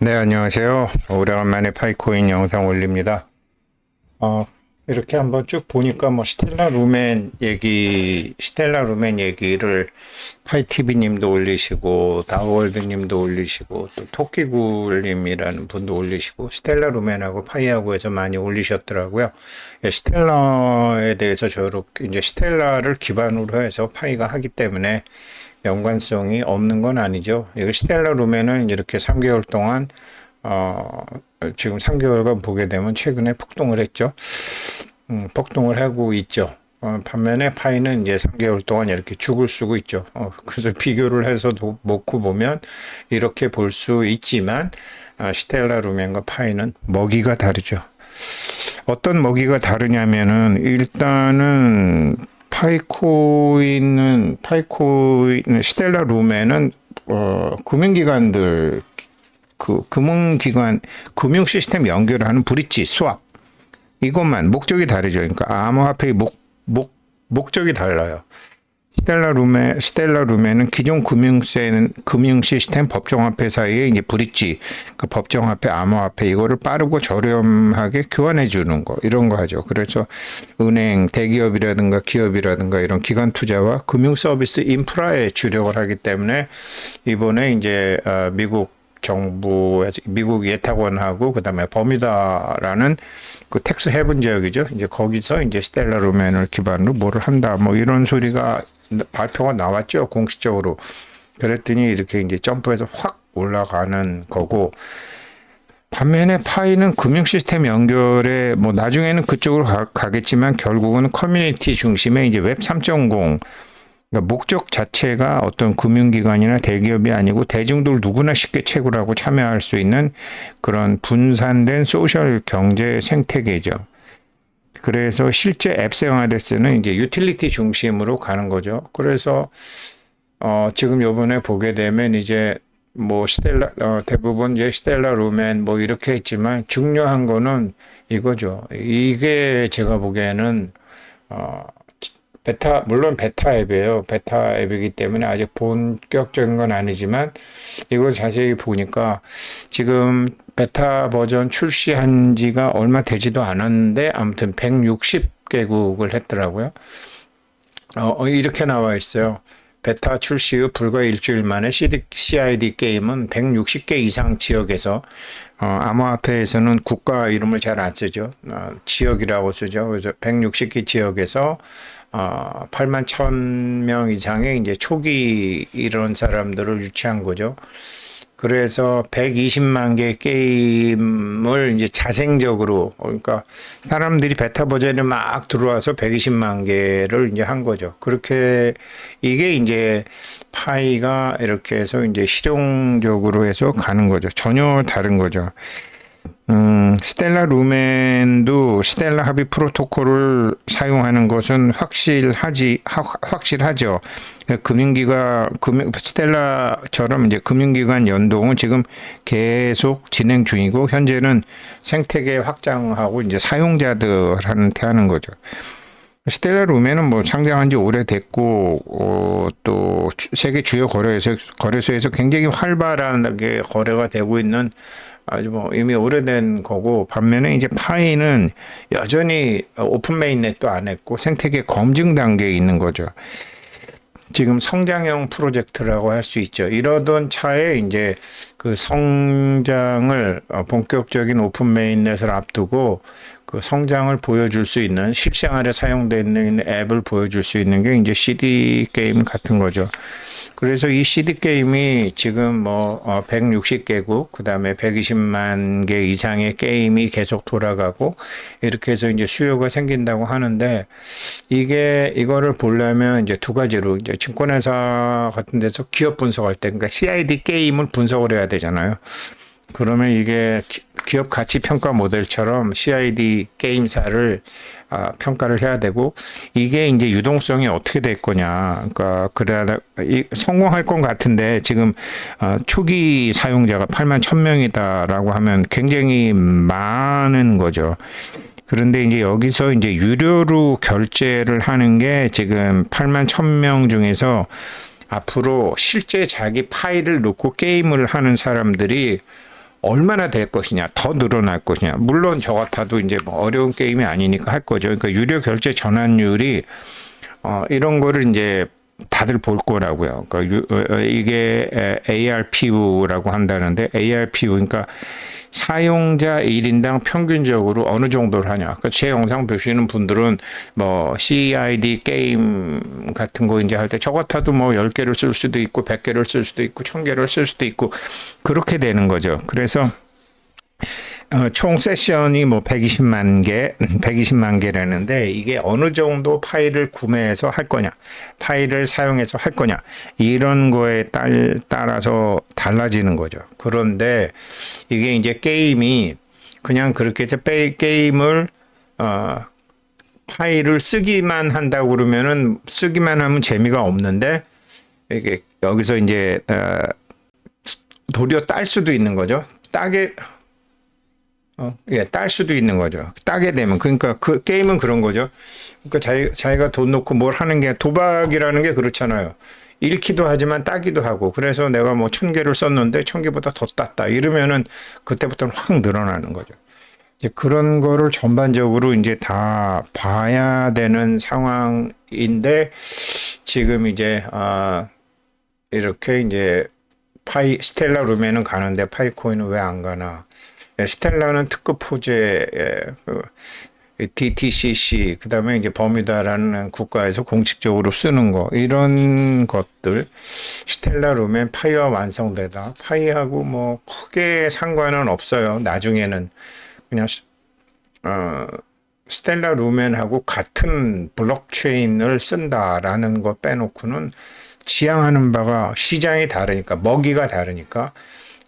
네, 안녕하세요. 오래간만에 파이코인 영상 올립니다. 이렇게 한번 쭉 보니까 뭐 스텔라 루멘 얘기를 파이티비 님도 올리시고, 다우월드 님도 올리시고, 또 토끼굴 님이라는 분도 올리시고, 스텔라 루멘하고 파이하고 해서 많이 올리셨더라고요. 예, 스텔라에 대해서 저렇게 이제 스텔라를 기반으로 해서 파이가 하기 때문에 연관성이 없는 건 아니죠. 이 스텔라 루멘은 이렇게 3개월 동안 지금 3개월간 보게 되면 최근에 폭등을 했죠. 폭등을 하고 있죠. 반면에 파이는 이제 3개월 동안 이렇게 죽을 쓰고 있죠. 그래서 비교를 해서 놓고 보면 이렇게 볼 수 있지만 스텔라 루멘과 파이는 먹이가 다르죠. 어떤 먹이가 다르냐면은 일단은 파이코인은 스텔라 루멘은 금융기관들 금융 시스템 연결하는 브릿지 스왑 이것만 목적이 다르죠. 그러니까 암호화폐의 목적이 달라요. 스텔라 루멘은 기존 금융 시스템 법정화폐 사이에 이제 브릿지, 그러니까 법정화폐, 암호화폐 이거를 빠르고 저렴하게 교환해 주는 거 이런 거 하죠. 그래서 은행, 대기업이라든가 기업이라든가 이런 기관 투자와 금융 서비스 인프라에 주력을 하기 때문에 이번에 이제 미국 정부에서 미국 예탁원하고 그다음에 버뮤다라는 그 텍스 헤븐 지역이죠. 이제 거기서 이제 스텔라 루멘을 기반으로 뭐를 한다. 뭐 이런 소리가 발표가 나왔죠. 공식적으로. 그랬더니 이렇게 이제 점프해서 확 올라가는 거고. 반면에 파이는 금융 시스템 연결에 뭐 나중에는 그쪽으로 가겠지만 결국은 커뮤니티 중심의 이제 웹 3.0 그러니까 목적 자체가 어떤 금융기관이나 대기업이 아니고 대중들 누구나 쉽게 채굴하고 참여할 수 있는 그런 분산된 소셜 경제 생태계죠. 그래서 실제 앱 생활에 쓰는 이제 유틸리티 중심으로 가는 거죠. 그래서 지금 요번에 보게 되면 이제 뭐 대부분 이제 스텔라 루멘 뭐 이렇게 했지만 중요한 거는 이거죠. 이게 제가 보기에는 물론 베타 앱이에요. 베타 앱이기 때문에 아직 본격적인 건 아니지만 이걸 자세히 보니까 지금 베타 버전 출시한 지가 얼마 되지도 않았는데 아무튼 160개국을 했더라고요. 이렇게 나와 있어요. 베타 출시 후 불과 일주일 만에 CID 게임은 160개 이상 지역에서 암호화폐에서는 국가 이름을 잘 안 쓰죠. 지역이라고 쓰죠. 그래서 160개 지역에서 8만 1,000명 이상의 이제 초기 이런 사람들을 유치한 거죠. 그래서 120만 개 게임을 이제 자생적으로, 그러니까 사람들이 베타 버전에 막 들어와서 120만 개를 이제 한 거죠. 그렇게 이게 이제 파이가 이렇게 해서 이제 실용적으로 해서 가는 거죠. 전혀 다른 거죠. 스텔라 루멘도 스텔라 합의 프로토콜을 사용하는 것은 확실하죠. 스텔라처럼 이제 금융기관 연동은 지금 계속 진행 중이고, 현재는 생태계 확장하고 이제 사용자들한테 하는 거죠. 스텔라 루멘은 뭐 상장한 지 오래됐고, 또 세계 주요 거래소에서 굉장히 활발하게 거래가 되고 있는 아주 뭐 이미 오래된 거고, 반면에 이제 파이는 여전히 오픈 메인넷도 안 했고 생태계 검증 단계에 있는 거죠. 지금 성장형 프로젝트라고 할 수 있죠. 이러던 차에 이제 그 성장을 본격적인 오픈 메인넷을 앞두고 그 성장을 보여줄 수 있는 실생활에 사용되는 앱을 보여줄 수 있는 게 이제 CD 게임 같은 거죠. 그래서 이 CD 게임이 지금 뭐 160개국 그다음에 120만 개 이상의 게임이 계속 돌아가고 이렇게 해서 이제 수요가 생긴다고 하는데, 이거를 보려면 이제 두 가지로 이제 증권회사 같은 데서 기업 분석할 때, 그러니까 CID 게임을 분석을 해야 되잖아요. 그러면 이게 기업 가치 평가 모델처럼 CID 게임사를 평가를 해야 되고, 이게 이제 유동성이 어떻게 될 거냐. 그러니까 성공할 것 같은데 지금 초기 사용자가 8만 1,000명이다라고 하면 굉장히 많은 거죠. 그런데 이제 여기서 이제 유료로 결제를 하는 게 지금 8만 1,000명 중에서 앞으로 실제 자기 파일을 놓고 게임을 하는 사람들이 얼마나 될 것이냐, 더 늘어날 것이냐. 물론 저 같아도 이제 뭐 어려운 게임이 아니니까 할 거죠. 그러니까 유료 결제 전환율이 이런 거를 이제 다들 볼 거라고요. 그러니까 이게 ARPU라고 한다는데 ARPU 그러니까 사용자 1인당 평균적으로 어느 정도를 하냐. 그러니까 제 영상 보시는 분들은 뭐 CID 게임 같은 거 이제 할 때 저 같아도 뭐 10개를 쓸 수도 있고 100개를 쓸 수도 있고 1000개를 쓸 수도 있고 그렇게 되는 거죠. 그래서 총 세션이 뭐 120만 개라는데 이게 어느 정도 파일을 구매해서 할 거냐, 파일을 사용해서 할 거냐 이런 거에 따라서 달라지는 거죠. 그런데 이게 이제 게임이 그냥 그렇게 해서 게임을 파일을 쓰기만 한다고 그러면은 쓰기만 하면 재미가 없는데 이게 여기서 이제 도리어 딸 수도 있는 거죠. 딸 수도 있는 거죠. 따게 되면. 그러니까 그 게임은 그런 거죠. 그러니까 자기가 돈 놓고 뭘 하는 게 도박이라는 게 그렇잖아요. 잃기도 하지만 따기도 하고. 그래서 내가 뭐 1000개를 썼는데 1000개보다 더 땄다. 이러면은 그때부터는 확 늘어나는 거죠. 이제 그런 거를 전반적으로 이제 다 봐야 되는 상황인데 지금 이제 이렇게 이제 스텔라 루멘은 가는데 파이코인은 왜 안 가나? 스텔라는 특급 호재, DTCC, 그 다음에 이제 버뮤다라는 국가에서 공식적으로 쓰는 거, 이런 것들, 스텔라 루멘 파이와 완성되다. 파이하고 뭐 크게 상관은 없어요. 나중에는 그냥, 스텔라 루멘하고 같은 블록체인을 쓴다라는 거 빼놓고는 지향하는 바가 시장이 다르니까, 먹이가 다르니까,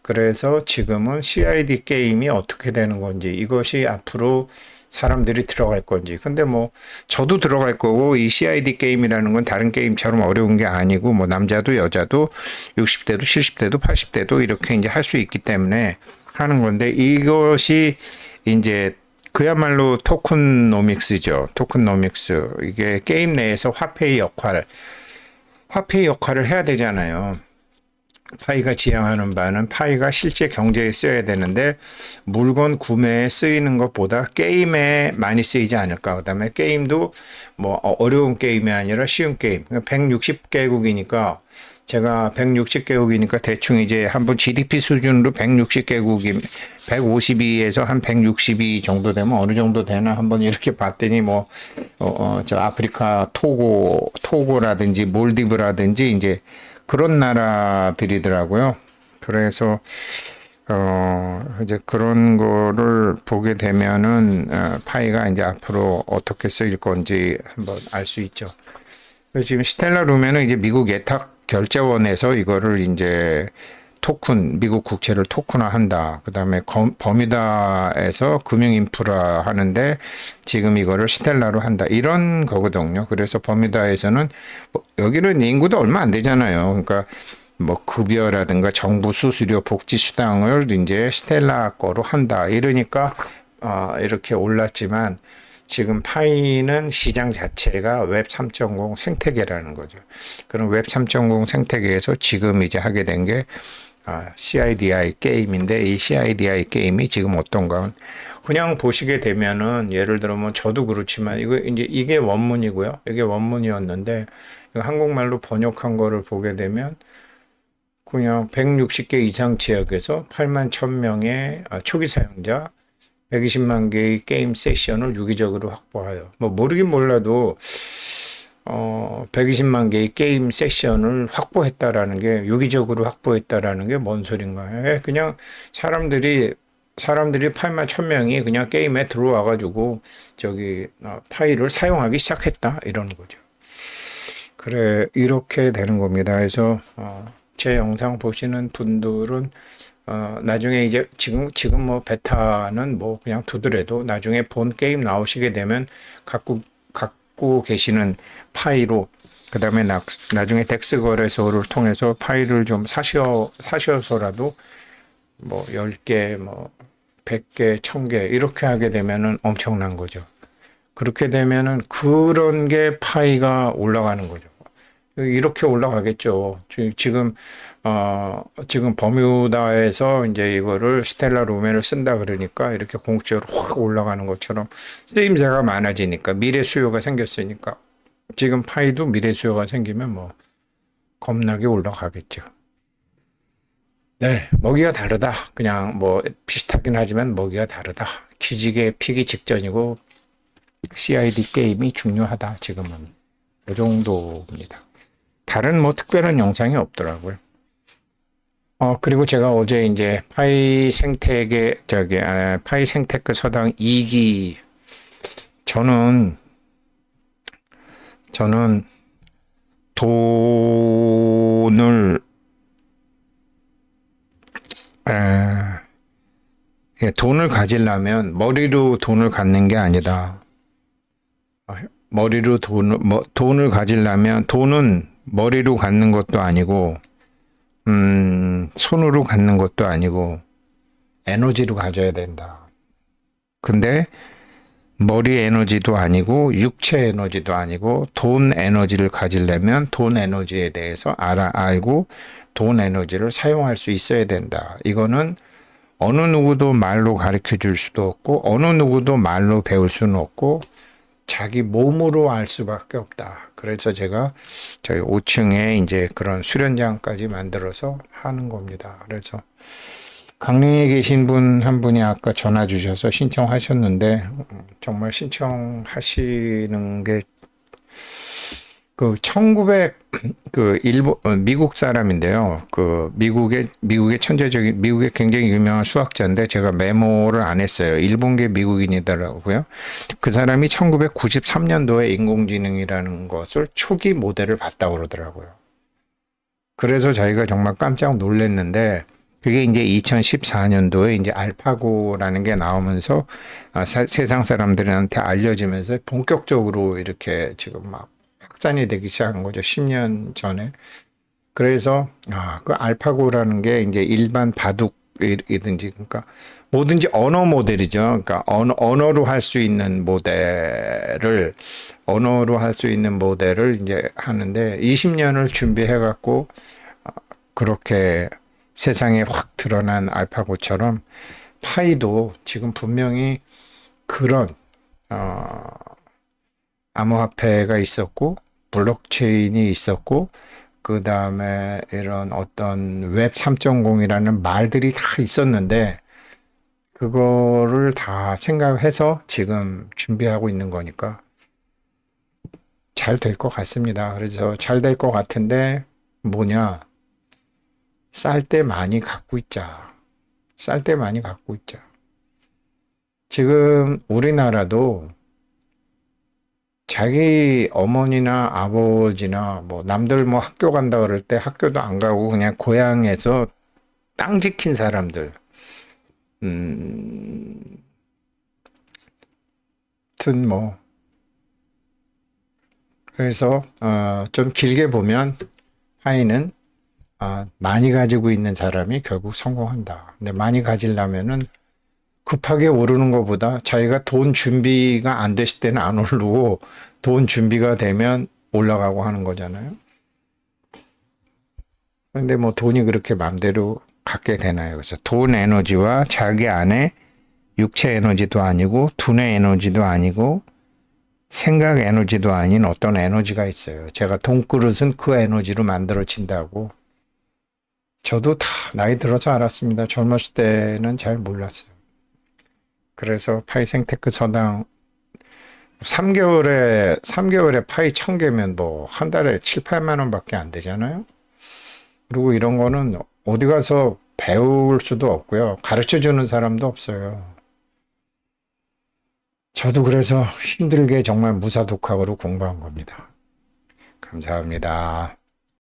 그래서 지금은 CID 게임이 어떻게 되는 건지 이것이 앞으로 사람들이 들어갈 건지 근데 뭐 저도 들어갈 거고 이 CID 게임이라는 건 다른 게임처럼 어려운 게 아니고 뭐 남자도 여자도 60대도 70대도 80대도 이렇게 이제 할 수 있기 때문에 하는 건데 이것이 이제 그야말로 토큰노믹스죠. 토큰노믹스 이게 게임 내에서 화폐의 역할을 해야 되잖아요. 파이가 지향하는 바는 파이가 실제 경제에 쓰여야 되는데 물건 구매에 쓰이는 것보다 게임에 많이 쓰이지 않을까. 그다음에 게임도 뭐 어려운 게임이 아니라 쉬운 게임. 160개국이니까 제가 160개국이니까 대충 이제 한번 GDP 수준으로 160개국이 152에서 한 162 정도 되면 어느 정도 되나 한번 이렇게 봤더니 뭐 저 아프리카 토고라든지 몰디브라든지 이제 그런 나라들이더라고요. 그래서 이제 그런 거를 보게 되면은 파이가 이제 앞으로 어떻게 쓰일 건지 한번 알 수 있죠. 그래서 지금 스텔라 루멘은 이제 미국 예탁 결제원에서 이거를 이제 미국 국채를 토큰화한다. 그다음에 버뮤다에서 금융 인프라 하는데 지금 이거를 스텔라로 한다. 이런 거거든요. 그래서 버뮤다에서는 여기는 인구도 얼마 안 되잖아요. 그러니까 뭐 급여라든가 정부 수수료 복지 수당을 이제 스텔라 거로 한다. 이러니까 이렇게 올랐지만 지금 파이는 시장 자체가 웹 3.0 생태계라는 거죠. 그럼 웹 3.0 생태계에서 지금 이제 하게 된 게 CIDI 게임인데 이 CIDI 게임이 지금 어떤가 그냥 보시게 되면은 예를 들면 저도 그렇지만 이게 원문이고요. 이게 원문이었는데 한국말로 번역한 거를 보게 되면 그냥 160개 이상 지역에서 8만 1000명의 초기 사용자 120만 개의 게임 세션을 유기적으로 확보하여 뭐 모르긴 몰라도 120만 개의 게임 세션을 확보했다라는 게 유기적으로 확보했다라는 게 뭔 소린가요? 그냥 사람들이 8만 1000명이 그냥 게임에 들어와 가지고 파일을 사용하기 시작했다 이러는 거죠. 그래 이렇게 되는 겁니다. 그래서 제 영상 보시는 분들은 나중에 이제 지금 뭐 베타는 뭐 그냥 두더라도 나중에 본 게임 나오시게 되면 갖고 계시는 파이로 그다음에 나중에 덱스 거래소를 통해서 파일을 좀 사셔서라도 뭐 10개 뭐 100개 1000개 이렇게 하게 되면은 엄청난 거죠. 그렇게 되면은 그런 게 파이가 올라가는 거죠. 이렇게 올라가겠죠. 지금 지금 버뮤다에서 이제 이거를 스텔라 루멘을 쓴다 그러니까 이렇게 공식적으로 확 올라가는 것처럼 쓰임새가 많아지니까 미래 수요가 생겼으니까 지금 파이도 미래 수요가 생기면 뭐 겁나게 올라가겠죠. 네, 먹이가 다르다. 그냥 뭐 비슷하긴 하지만 먹이가 다르다. 기지개 피기 직전이고 CID 게임이 중요하다. 지금은 그 정도입니다. 다른 뭐 특별한 영상이 없더라고요. 그리고 제가 어제 이제 파이 생태계 파이 생테크 서당 2기 저는 돈을 돈을 가지려면 머리로 돈을 갖는 게 아니다. 머리로 돈을 가지려면 돈은 머리로 갖는 것도 아니고 손으로 갖는 것도 아니고 에너지로 가져야 된다. 근데 머리 에너지도 아니고 육체 에너지도 아니고 돈 에너지를 가지려면 돈 에너지에 대해서 알고 돈 에너지를 사용할 수 있어야 된다. 이거는 어느 누구도 말로 가르쳐 줄 수도 없고 어느 누구도 말로 배울 수는 없고 자기 몸으로 알 수밖에 없다. 그래서 제가 저희 5층에 이제 그런 수련장까지 만들어서 하는 겁니다. 그래서 강릉에 계신 분 한 분이 아까 전화 주셔서 신청하셨는데 정말 신청하시는 게 그 1900 그 미국 사람인데요. 그 미국의 천재적인 미국의 굉장히 유명한 수학자인데 제가 메모를 안 했어요. 일본계 미국인이더라고요. 그 사람이 1993년도에 인공지능이라는 것을 초기 모델을 봤다고 그러더라고요. 그래서 저희가 정말 깜짝 놀랐는데 그게 이제 2014년도에 이제 알파고라는 게 나오면서 세상 사람들한테 알려지면서 본격적으로 이렇게 지금 막 확산이 되기 시작한 거죠. 10년 전에. 그래서 그 알파고라는 게 이제 일반 바둑이든지 그러니까 뭐든지 언어 모델이죠. 그러니까 언어로 할 수 있는 모델을 이제 하는데 20년을 준비해 갖고 그렇게 세상에 확 드러난 알파고처럼 파이도 지금 분명히 그런 암호화폐가 있었고 블록체인이 있었고 그 다음에 이런 어떤 웹 3.0이라는 말들이 다 있었는데 그거를 다 생각해서 지금 준비하고 있는 거니까 잘 될 것 같습니다. 그래서 잘 될 것 같은데 뭐냐, 쌀 때 많이 갖고 있자. 쌀 때 많이 갖고 있자. 지금 우리나라도 자기 어머니나 아버지나 뭐 남들 뭐 학교 간다 그럴 때 학교도 안 가고 그냥 고향에서 땅 지킨 사람들, 하여튼 뭐 그래서 좀 길게 보면 파이는 많이 가지고 있는 사람이 결국 성공한다. 근데 많이 가지려면은 급하게 오르는 것보다 자기가 돈 준비가 안 됐을 때는 안 오르고 돈 준비가 되면 올라가고 하는 거잖아요. 근데 뭐 돈이 그렇게 마음대로 갖게 되나요? 그래서 돈 에너지와 자기 안에 육체 에너지도 아니고 두뇌 에너지도 아니고 생각 에너지도 아닌 어떤 에너지가 있어요. 제가 돈그릇은 그 에너지로 만들어진다고. 저도 다 나이 들어서 알았습니다. 젊었을 때는 잘 몰랐어요. 그래서 파이 생테크 서당 3개월에 파이 1000개면 뭐 한 달에 7, 8만 원밖에 안 되잖아요. 그리고 이런 거는 어디 가서 배울 수도 없고요. 가르쳐 주는 사람도 없어요. 저도 그래서 힘들게 정말 무사독학으로 공부한 겁니다. 감사합니다.